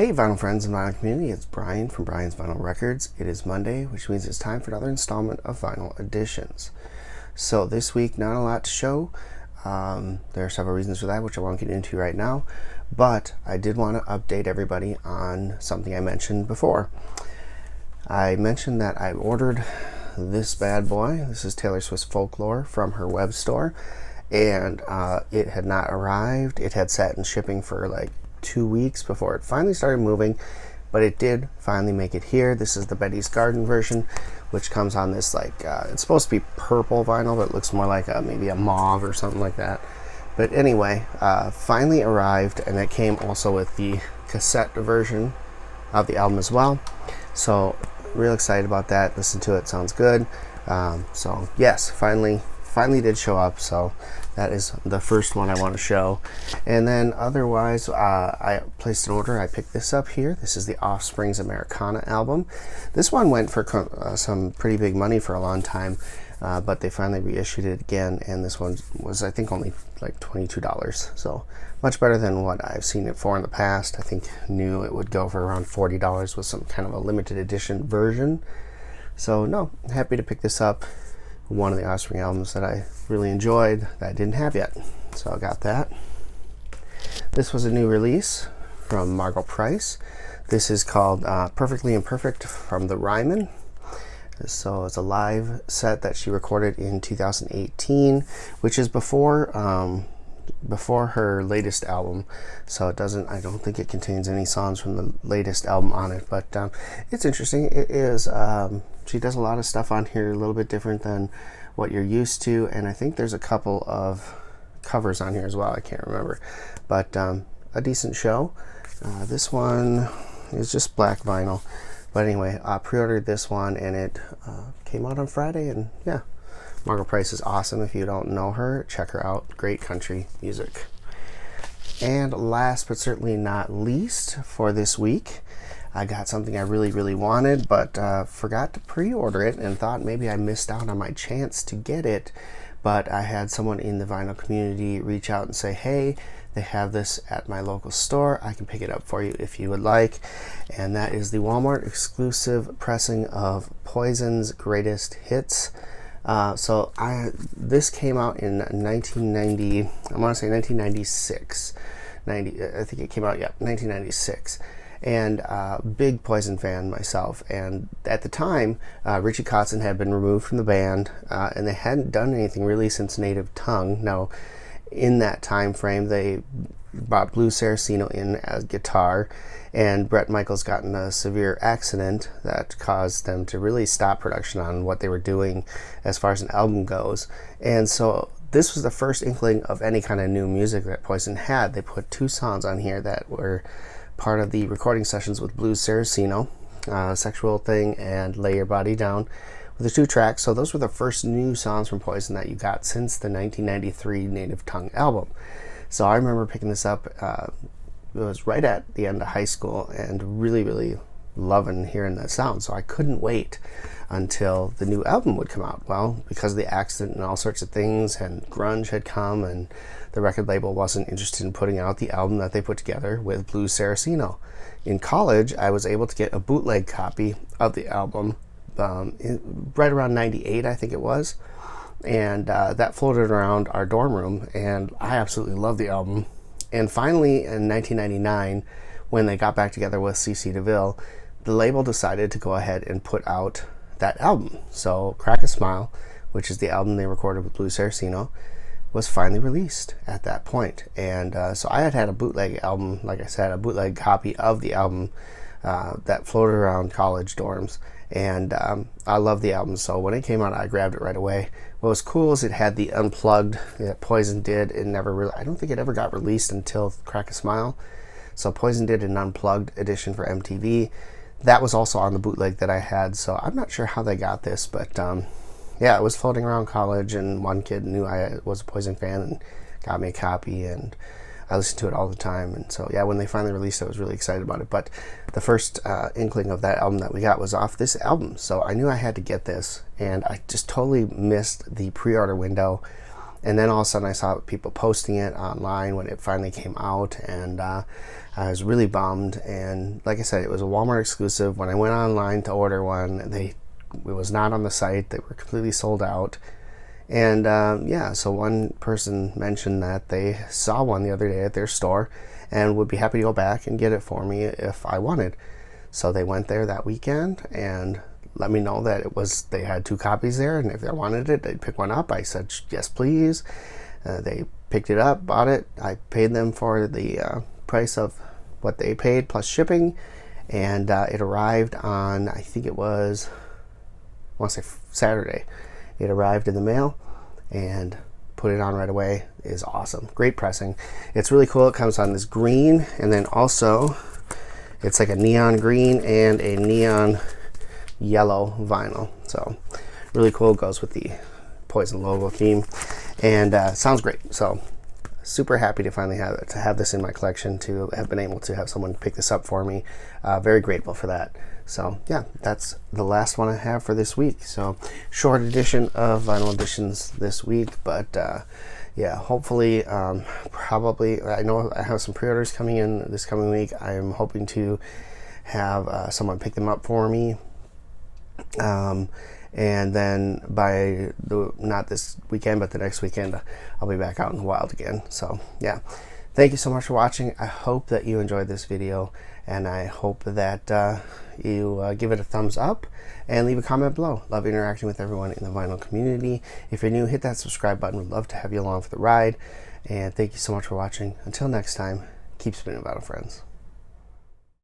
Hey vinyl friends and vinyl community, it's Brian from Brian's Vinyl Records. It is Monday, which means it's time for another installment of Vinyl Editions. So this week, not a lot to show. There are several reasons for that, which I won't get into right now, but I did want to update everybody on something I mentioned before. I mentioned that I ordered this bad boy. This is Taylor Swift's Folklore from her web store, and it had not arrived. It had sat in shipping for like 2 weeks before it finally started moving, but it did finally make it here. This is the Betty's Garden version, which comes on this like it's supposed to be purple vinyl, but it looks more like maybe a mauve or something like that. But anyway, finally arrived, and it came also with the cassette version of the album as well. So real excited about that. Listen to it, sounds good. So yes, finally did show up. So that is the first one I want to show. And then otherwise, I placed an order. I picked this up here. This is the Descendents Americana album. This one went for some pretty big money for a long time, but they finally reissued it again, and this one was, I think, only like $22. So much better than what I've seen it for in the past. I think new it would go for around $40 with some kind of a limited edition version. So no, happy to pick this up. One of the Offspring albums that I really enjoyed that I didn't have yet. So I got that. This was a new release from Margo Price. This is called Perfectly Imperfect from the Ryman. So it's a live set that she recorded in 2018, which is before her latest album. So it doesn't, I don't think it contains any songs from the latest album on it, but it's interesting. It is, she does a lot of stuff on here, a little bit different than what you're used to, and I think there's a couple of covers on here as well. I can't remember, but a decent show. This one is just black vinyl, but anyway, I pre-ordered this one, and it came out on Friday, and yeah, Margo Price is awesome. If you don't know her, check her out. Great country music. And last but certainly not least for this week, I got something I really wanted, but forgot to pre-order it and thought maybe I missed out on my chance to get it. But I had someone in the vinyl community reach out and say, hey, they have this at my local store. I can pick it up for you if you would like. And that is the Walmart exclusive pressing of Poison's Greatest Hits. So this came out in 1990, I want to say 1996. I think it came out, 1996. And big Poison fan myself. And at the time, Richie Kotzen had been removed from the band, and they hadn't done anything really since Native Tongue. Now, in that time frame, they brought Blue Saraceno in as guitar, and Bret Michaels got in a severe accident that caused them to really stop production on what they were doing as far as an album goes. And so this was the first inkling of any kind of new music that Poison had. They put 2 songs on here that were part of the recording sessions with Blue Saraceno, Sexual Thing and Lay Your Body Down, with the 2 tracks. So those were the first new songs from Poison that you got since the 1993 Native Tongue album. So I remember picking this up. It was right at the end of high school, and really loving hearing that sound. So I couldn't wait until the new album would come out. Well, because of the accident and all sorts of things, and grunge had come, and the record label wasn't interested in putting out the album that they put together with Blue Saraceno. In college, I was able to get a bootleg copy of the album right around 98, I think it was. And that floated around our dorm room, and I absolutely loved the album. And finally, in 1999, when they got back together with CC DeVille, the label decided to go ahead and put out that album. So Crack a Smile, which is the album they recorded with Blue Saraceno, was finally released at that point. And so I had a bootleg album, like I said, a bootleg copy of the album that floated around college dorms. And I love the album, so when it came out, I grabbed it right away. What was cool is it had the unplugged that Poison did. It never really, I don't think it ever got released until Crack a Smile. So Poison did an unplugged edition for MTV. That was also on the bootleg that I had, so I'm not sure how they got this, but yeah, it was floating around college, and one kid knew I was a Poison fan and got me a copy, and I listened to it all the time. And so yeah, when they finally released it, I was really excited about it. But the first inkling of that album that we got was off this album, so I knew I had to get this, and I just totally missed the pre-order window. And then all of a sudden I saw people posting it online when it finally came out, and I was really bummed. And like I said, it was a Walmart exclusive. When I went online to order one, it was not on the site. They were completely sold out. And yeah, so one person mentioned that they saw one the other day at their store and would be happy to go back and get it for me if I wanted. So they went there that weekend and let me know that they had 2 copies there, and if they wanted it, they'd pick one up. I said, yes, please. They picked it up, bought it. I paid them for the price of what they paid plus shipping, and it arrived on, I think it was, I want to say Saturday. It arrived in the mail, and put it on right away. It is awesome. Great pressing. It's really cool. It comes on this green, and then also it's like a neon green and a neon yellow vinyl. So really cool. It goes with the Poison logo theme, and sounds great. So super happy to finally have this in my collection, to have been able to have someone pick this up for me. Very grateful for that. So yeah, that's the last one I have for this week. So short edition of vinyl editions this week, but yeah, hopefully, probably, I know I have some pre-orders coming in this coming week. I am hoping to have someone pick them up for me. And then by not this weekend, but the next weekend, I'll be back out in the wild again. So yeah, thank you so much for watching. I hope that you enjoyed this video, and I hope that you give it a thumbs up and leave a comment below. Love interacting with everyone in the vinyl community. If you're new, hit that subscribe button. Would love to have you along for the ride. And thank you so much for watching. Until next time, keep spinning vinyl, friends.